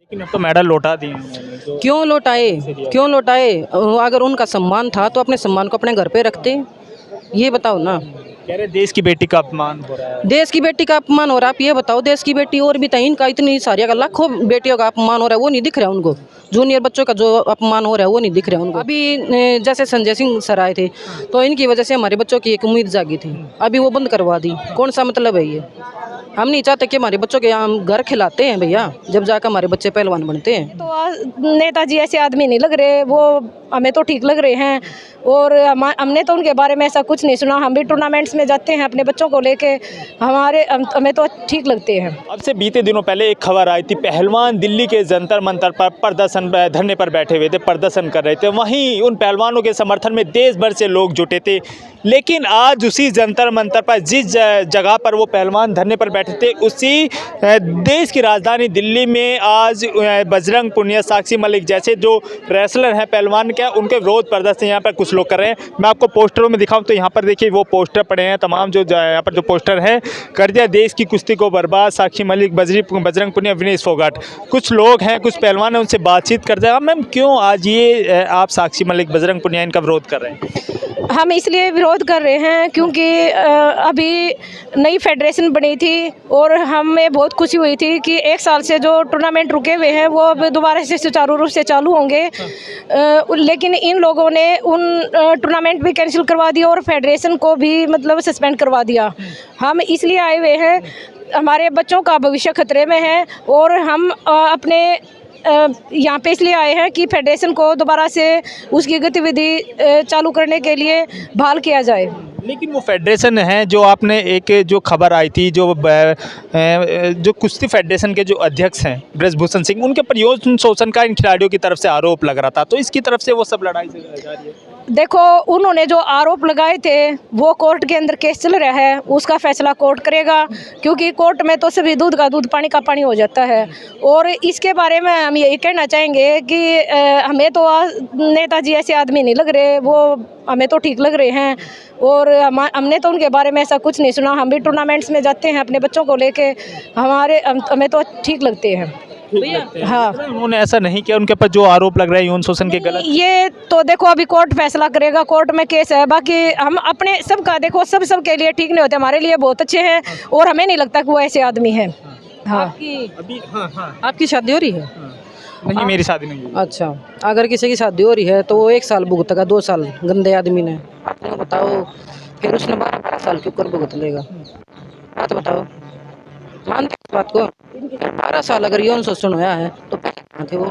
लेकिन अब तो मेडल लौटा दिए उन्होंने जो क्यों लौटाए? क्यों लौटाए? अगर उनका सम्मान था तो अपने सम्मान को अपने घर पे रखते। ये बताओ ना। कह रहे देश की बेटी का अपमान हो रहा है। देश की बेटी का अपमान हो रहा है, आप ये बताओ। देश की बेटी और भी तहीन का इतनी सारी का लाखों बेटियों का अपमान हो रहा है, वो नहीं दिख रहा है उनको। जूनियर बच्चों का जो अपमान हो रहा है वो नहीं दिख रहा है उनको। अभी जैसे संजय सिंह सर आए थे तो इनकी वजह से हमारे बच्चों की एक उम्मीद जागी थी, अभी वो बंद करवा दी। कौन सा मतलब है ये? हम नहीं चाहते कि हमारे बच्चों के हम घर खिलाते हैं भैया, जब जाकर हमारे बच्चे पहलवान बनते हैं। तो नेताजी ऐसे आदमी नहीं लग रहे, वो हमें तो ठीक लग रहे हैं। और हमने तो उनके बारे में ऐसा कुछ नहीं सुना। हम भी टूर्नामेंट्स में जाते हैं अपने बच्चों को लेके, हमें तो ठीक लगते हैं। अब से बीते दिनों पहले एक खबर आई थी, पहलवान दिल्ली के जंतर मंतर पर प्रदर्शन धरने पर बैठे हुए थे, प्रदर्शन कर रहे थे। वहीं उन पहलवानों के समर्थन में देश भर से लोग जुटे थे। लेकिन आज उसी जंतर मंतर पर जिस जगह पर वो पहलवान धरने पर बैठे थे, उसी देश की राजधानी दिल्ली में आज बजरंग पुनिया, साक्षी मलिक जैसे जो रेसलर हैं, पहलवान क्या, उनके विरोध प्रदर्शन यहाँ पर कुछ लोग कर रहे हैं। मैं आपको पोस्टरों में दिखाऊं तो यहाँ पर देखिए वो पोस्टर पड़े हैं, तमाम जो यहाँ पर जो पोस्टर हैं, कर दिया देश की कुश्ती को बर्बाद, साक्षी मलिक, बजरंग पुनिया, विनेश फोगाट। कुछ लोग हैं, कुछ पहलवान हैं, उनसे बातचीत करते हैं। मैम, क्यों आज ये आप साक्षी मलिक, बजरंग पुनिया इनका विरोध कर रहे हैं? हम इसलिए विरोध कर रहे हैं क्योंकि अभी नई फेडरेशन बनी थी और हमें बहुत खुशी हुई थी कि एक साल से जो टूर्नामेंट रुके हुए हैं वो अब दोबारा से सुचारू रूप से चालू होंगे। लेकिन इन लोगों ने उन टूर्नामेंट भी कैंसिल करवा दिया और फेडरेशन को भी मतलब सस्पेंड करवा दिया। हम इसलिए आए हुए हैं, हमारे बच्चों का भविष्य खतरे में है और हम अपने यहाँ पे इसलिए आए हैं कि फेडरेशन को दोबारा से उसकी गतिविधि चालू करने के लिए बहाल किया जाए। लेकिन वो फेडरेशन है जो आपने एक जो खबर आई थी, जो कुश्ती फेडरेशन के जो अध्यक्ष हैं ब्रजभूषण सिंह, उनके पर यौन शोषण का इन खिलाड़ियों की तरफ से आरोप लग रहा था, तो इसकी तरफ से वो सब लड़ाई जा रही है। देखो, उन्होंने जो आरोप लगाए थे वो कोर्ट के अंदर केस चल रहा है, उसका फैसला कोर्ट करेगा, क्योंकि कोर्ट में तो सभी दूध का दूध पानी का पानी हो जाता है। और इसके बारे में हम यही कहना चाहेंगे कि हमें तो नेताजी ऐसे आदमी नहीं लग रहे, वो हमें तो ठीक लग रहे हैं। और हमने तो उनके बारे में ऐसा कुछ नहीं सुना। हम भी टूर्नामेंट्स में जाते हैं अपने बच्चों को लेके, हमें तो ठीक लगते हैं। हाँ, उन्होंने ऐसा नहीं किया, उनके ऊपर जो आरोप लग रहा है यौन शोषण के गलत, ये तो देखो अभी कोर्ट फैसला करेगा, कोर्ट में केस है। बाकी हम अपने सबका देखो, सबके लिए ठीक नहीं होते, हमारे लिए बहुत अच्छे हैं और हमें नहीं लगता कि वो ऐसे आदमी हैं। हाँ, आपकी शादी हो रही है? नहीं, मेरी शादी नहीं हुई। अच्छा, अगर किसी की शादी हो रही है तो वो 1 साल भुगतेगा, 2 साल गंदे आदमी ने। आपने बताओ, फिर उसने 12 साल के ऊपर भुगत लेगा। बात बताओ, मानते इस बात को? 12 साल अगर यौन शोषण हुआ है तो कहाँ थे वो?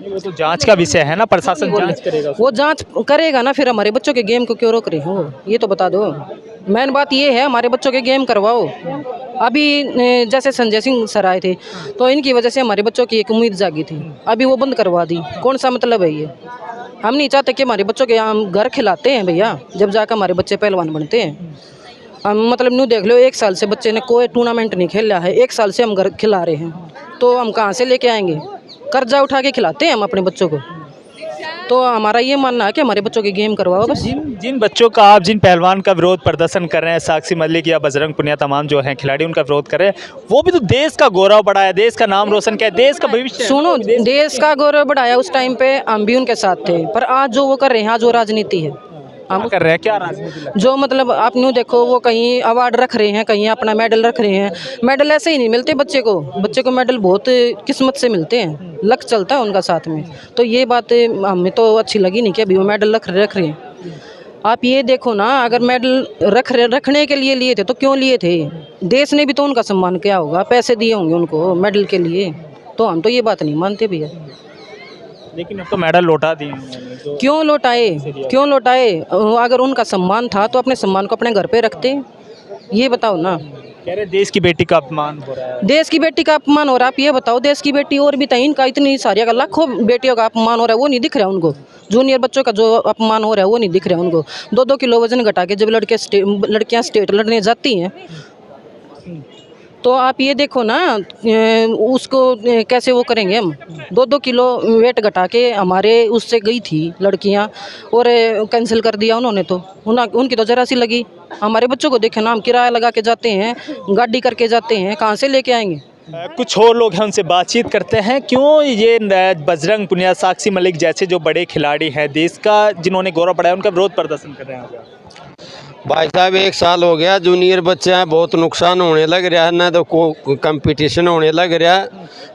वो तो जांच का विषय है ना, प्रशासन जांच करेगा। वो जांच करेगा ना, फिर हमारे बच्चों के गेम को क्यों रोक रहे हो, ये तो बता दो। मेन बात ये है, हमारे बच्चों के गेम करवाओ। अभी जैसे संजय सिंह सर आए थे तो इनकी वजह से हमारे बच्चों की एक उम्मीद जागी थी, अभी वो बंद करवा दी। कौन सा मतलब है ये? हम नहीं चाहते कि हमारे बच्चों के हम घर खिलाते हैं भैया, जब जाकर हमारे बच्चे पहलवान बनते हैं। हम मतलब न्यू देख लो, 1 साल से बच्चे ने कोई टूर्नामेंट नहीं खेला है, 1 साल से हम घर खिला रहे हैं, तो हम कहाँ से लेके आएंगे? कर्जा उठा के खिलाते हैं हम अपने बच्चों को। तो हमारा ये मानना है कि हमारे बच्चों के गेम करवाओ बस। जिन बच्चों का आप, जिन पहलवान का विरोध प्रदर्शन कर रहे हैं, साक्षी मलिक या बजरंग पुनिया, तमाम जो हैं खिलाड़ी उनका विरोध कर रहे हैं, वो भी तो देश का गौरव बढ़ाया, देश का नाम रोशन किया, देश का भविष्य। सुनो, देश का गौरव बढ़ाया, उस टाइम पे हम भी उनके साथ थे, पर आज जो वो कर रहे हैं, आज वो राजनीति है। हम कर रहे हैं क्या राजनीति? जो मतलब आप न्यू देखो, वो कहीं अवार्ड रख रहे हैं, कहीं अपना मेडल रख रहे हैं। मेडल ऐसे ही नहीं मिलते बच्चे को मेडल बहुत किस्मत से मिलते हैं, लक चलता है उनका साथ में। तो ये बात हमें तो अच्छी लगी नहीं कि अभी वो मेडल रख रहे हैं। आप ये देखो ना, अगर मेडल रखने के लिए लिए थे तो क्यों लिए थे? देश ने भी तो उनका सम्मान किया होगा, पैसे दिए होंगे उनको मेडल के लिए। तो हम तो ये बात नहीं मानते भैया। लेकिन अब तो मेडल लौटा दिए उन्होंने जो क्यों लौटाए? क्यों लौटाए? अगर उनका सम्मान था तो अपने सम्मान को अपने घर पे रखते। ये बताओ ना। कह रहे देश की बेटी का अपमान हो रहा है। देश की बेटी का अपमान हो रहा है, आप ये बताओ। देश की बेटी और भी तहीन का इतनी सारी का लाखों बेटियों का अपमान हो रहा है, वो नहीं दिख रहा है उनको। जूनियर बच्चों का जो अपमान हो रहा है वो नहीं दिख रहा है उनको। 2-2 किलो वजन घटा के जब लड़कियां स्टेट लड़ने जाती हैं तो आप ये देखो ना, उसको कैसे वो करेंगे हम। 2-2 किलो वेट घटा के हमारे उससे गई थी लड़कियां और कैंसिल कर दिया उन्होंने। तो उनकी तो जरा सी लगी। हमारे बच्चों को देखे ना, हम किराया लगा के जाते हैं, गाड़ी करके जाते हैं, कहाँ से लेके आएंगे? कुछ और लोग हैं, उनसे बातचीत करते हैं। क्यों ये बजरंग पुनिया, साक्षी मलिक जैसे जो बड़े खिलाड़ी हैं देश का, जिन्होंने गौरव बढ़ाया, उनका विरोध प्रदर्शन कर रहे हैं आप? भाई साहब 1 साल हो गया, जूनियर बच्चे हैं, बहुत नुकसान होने लग रहा है ना, तो कंपटीशन होने लग रहा है।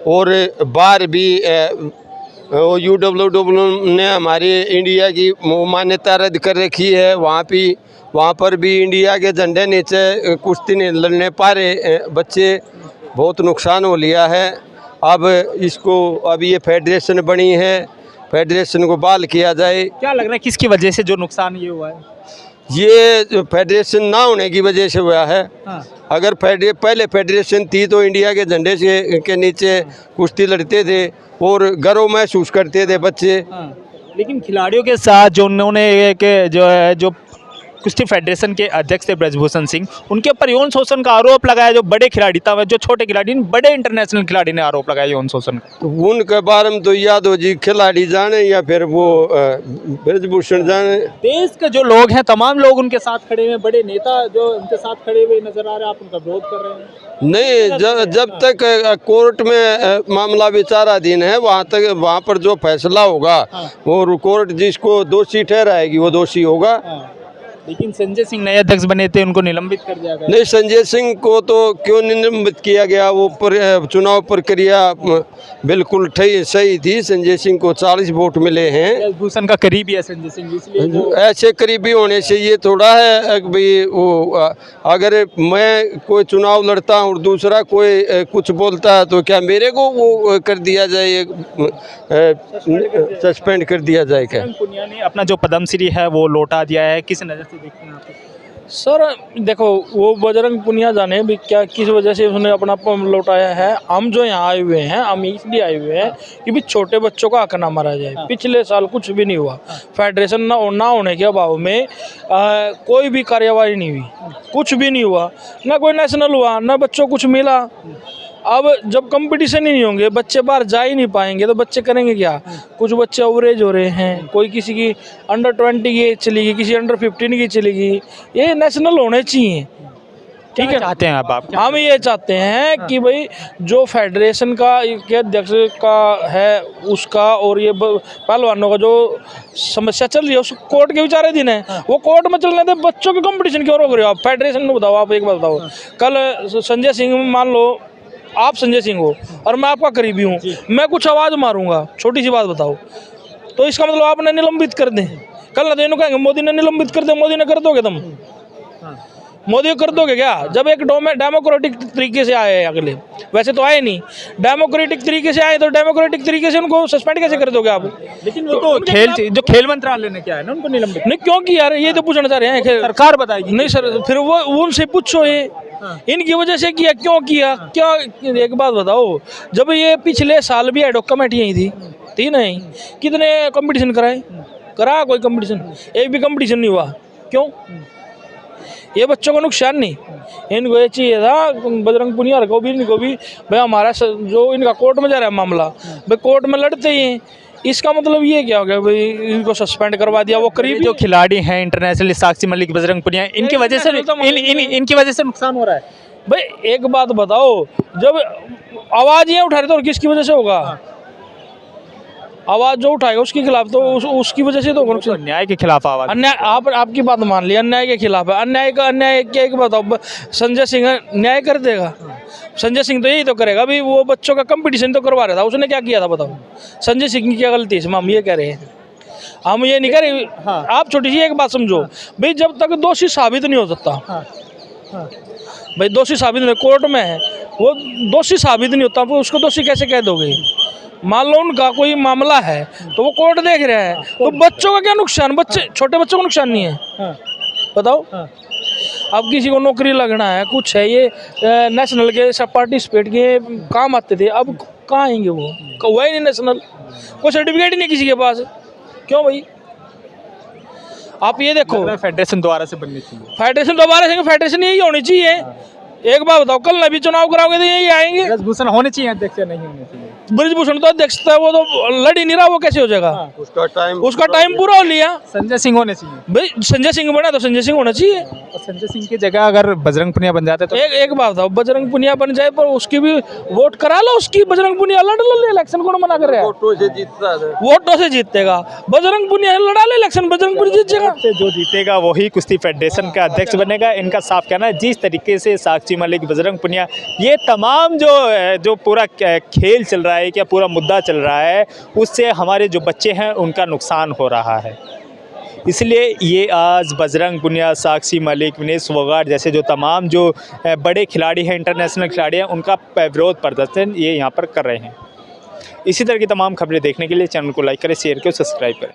और बाहर भी UWW ने हमारी इंडिया की मान्यता रद्द कर रखी है, वहाँ पर भी इंडिया के झंडे नीचे कुश्ती नहीं लड़ने पा रहे बच्चे, बहुत नुकसान हो लिया है। अब ये फेडरेशन बनी है, फेडरेशन को बहाल किया जाए। क्या लग रहा है किसकी वजह से जो नुकसान ये हुआ है? ये फेडरेशन ना होने की वजह से हुआ है। हाँ। अगर पहले फेडरेशन थी तो इंडिया के झंडे के नीचे कुश्ती लड़ते थे और गर्व महसूस करते थे बच्चे। हाँ। लेकिन खिलाड़ियों के साथ जो उन्होंने जो कुश्ती फेडरेशन के अध्यक्ष थे ब्रजभूषण सिंह, उनके ऊपर यौन शोषण का आरोप लगाया। जो बड़े खिलाड़ी था, जो छोटे खिलाड़ी, बड़े इंटरनेशनल खिलाड़ी ने आरोप लगाया यौन शोषण का। तो उनके बारे में तो यादव जी खिलाड़ी जाने या फिर वो ब्रजभूषण जाने। देश के जो लोग हैं, तमाम लोग उनके साथ खड़े हुए, बड़े नेता जो उनके साथ खड़े हुए नजर आ रहे हैं, आप उनका विरोध कर रहे हैं? नहीं, जब तक कोर्ट में मामला विचाराधीन है, वहाँ पर जो फैसला होगा वो कोर्ट जिसको दोषी ठहराएगी वो दोषी होगा। लेकिन संजय सिंह नए अध्यक्ष बने थे, उनको निलंबित कर दिया गया। नहीं, संजय सिंह को तो क्यों निलंबित किया गया? वो चुनाव प्रक्रिया बिल्कुल सही थी। संजय सिंह को 40 वोट मिले हैं। ब्रजभूषण का करीबी है संजय सिंह, इसलिए ऐसे करीबी होने से ये थोड़ा है कि भाई वो अगर मैं कोई चुनाव लड़ता हूँ और दूसरा कोई कुछ बोलता है तो क्या मेरे को वो कर दिया जाए, सस्पेंड कर दिया जाए? क्या पुनिया ने अपना जो पद्मश्री है वो लौटा दिया है, किस नज़र से देखते हैं आप? सर देखो, वो बजरंग पुनिया जाने भी क्या किस वजह से उसने अपना लौटाया है। हम जो यहाँ आए हुए हैं, हम इसलिए आए हुए हैं कि भी छोटे बच्चों का हक ना मारा जाए। पिछले साल कुछ भी नहीं हुआ, फेडरेशन ना होने के अभाव में कोई भी कार्यवाही नहीं हुई, कुछ भी नहीं हुआ, ना कोई नेशनल हुआ, ना बच्चों कुछ मिला। अब जब कंपटीशन ही नहीं होंगे, बच्चे बाहर जा ही नहीं पाएंगे, तो बच्चे करेंगे क्या? कुछ बच्चे ओवरेज हो रहे हैं, कोई किसी की अंडर 20 की चलेगी, किसी अंडर 15 की चलेगी। ये नेशनल होने चाहिए, ठीक है? चाहते हैं आप हम ये चाहते हैं कि भाई जो फेडरेशन का के अध्यक्ष का है उसका और ये पहलवानों का जो समस्या चल रही है, उस कोर्ट के विचाराधीन है। वो कोर्ट में चलने दे, बच्चों के कंपटीशन क्यों रोक रहे हो आप? फेडरेशन को बताओ। आप एक बात बताओ, कल संजय सिंह, मान लो आप संजय सिंह हो और मैं आपका करीबी हूँ, मैं कुछ आवाज़ मारूंगा, छोटी सी बात बताओ, तो इसका मतलब आपने निलंबित कर दें। कल ना देनो कहेंगे मोदी ने निलंबित कर दे, मोदी ने कर दोगे तुम? मोदी को कर दोगे क्या? जब एक डेमोक्रेटिक तरीके से आए हैं, अगले वैसे तो आए नहीं, डेमोक्रेटिक तरीके से आए, तो डेमोक्रेटिक तरीके से उनको सस्पेंड कैसे कर दोगे आप? लेकिन वो तो जो खेल मंत्रालय ने क्या है ना, उनको निलंबित नहीं क्यों किया? ये तो पूछना चाह रहे हैं, सरकार बताएगी। नहीं सर, फिर वो उनसे पूछो ये इनकी वजह से किया, क्यों किया, क्या? एक बात बताओ, जब ये पिछले साल भी एडॉक कमेटी यही थी नहीं, कितने कंपटीशन करा कोई कंपटीशन? एक भी कंपटीशन नहीं हुआ। क्यों? ये बच्चों को नुकसान नहीं, इनको ये चाहिए था बजरंग पुनिया को भी, इनको भी भाई हमारा जो इनका कोर्ट में जा रहा है मामला, भाई कोर्ट में लड़ते ही हैं। इसका मतलब ये क्या हो गया भाई, इनको सस्पेंड करवा दिया। वो करीबी जो खिलाड़ी हैं इंटरनेशनल, साक्षी मलिक, बजरंग पुनिया, इनकी वजह से इनकी वजह से नुकसान हो रहा है। भाई एक बात बताओ, जब आवाज़ ये उठा रहे तो और किसकी वजह से होगा? आवाज़ जो उठाएगा उसके खिलाफ, तो उसकी वजह से तो न्याय के खिलाफ आवाज़। अन्याय, आपकी बात मान ली, अन्याय के खिलाफ है। अन्याय क्या? एक बताओ, संजय सिंह न्याय कर देगा? संजय सिंह तो यही तो करेगा भी, वो बच्चों का कंपटीशन तो करवा रहा था, उसने क्या किया था बताओ? संजय सिंह की क्या गलती है? हम ये कह रहे हैं, हम ये नहीं कह रहे। हाँ। आप छोटी सी एक बात समझो भाई, जब तक दोषी साबित नहीं हो सकता, भाई दोषी साबित नहीं, कोर्ट में है वो दोषी साबित नहीं होता, वो उसको दोषी कैसे कह दोगे? मान लो उनका कोई मामला है तो वो कोर्ट देख रहा है, तो बच्चों का क्या नुकसान? छोटे बच्चों को नुकसान नहीं है, बताओ? अब किसी को नौकरी लगना है, कुछ है, ये नेशनल के सब पार्टिसिपेट के काम आते थे, अब कहाँ आएंगे? वो हुआ ही नहीं नेशनल, कोई सर्टिफिकेट ही नहीं किसी के पास। क्यों भाई? आप ये देखो, फेडरेशन दोबारा से बननी चाहिए। फेडरेशन यही होनी चाहिए। एक बार बताओ, कल नभी चुनाव कराओगे तो यही आएंगे। ब्रजभूषण होने चाहिए अध्यक्ष, नहीं होने चाहिए? ब्रिजभूषण तो अध्यक्ष था, वो तो लड़ ही नहीं रहा, वो कैसे हो जाएगा? उसका टाइम पूरा हो लिया संजय सिंह होने चाहिए। भाई। संजय सिंह बना तो संजय सिंह होना चाहिए। और संजय सिंह की जगह अगर बजरंग पुनिया बन जाते तो एक बात था, बजरंग पुनिया बन जाए पर उसकी भी वोट करा लो, उसकी बजरंग पुनिया लड़ लो इलेक्शन, कौन मना कर रहा है? वोटों से जीतेगा बजरंग पुनिया, लड़ा ले इलेक्शन, बजरंग पुनिया जीत जाएगा। से जो जीतेगा वही कुश्ती फेडरेशन का अध्यक्ष बनेगा। इनका साफ कहना है जिस तरीके से साक्षी मलिक, बजरंग पुनिया, ये तमाम जो पूरा खेल चल रहा है, क्या पूरा मुद्दा चल रहा है, उससे हमारे जो बच्चे हैं उनका नुकसान हो रहा है। इसलिए ये आज बजरंग पुनिया, साक्षी मलिक, विनेश फोगाट जैसे जो तमाम जो बड़े खिलाड़ी हैं, इंटरनेशनल खिलाड़ी हैं, उनका विरोध प्रदर्शन ये यहाँ पर कर रहे हैं। इसी तरह की तमाम खबरें देखने के लिए चैनल को लाइक करें, शेयर करें, सब्सक्राइब करें।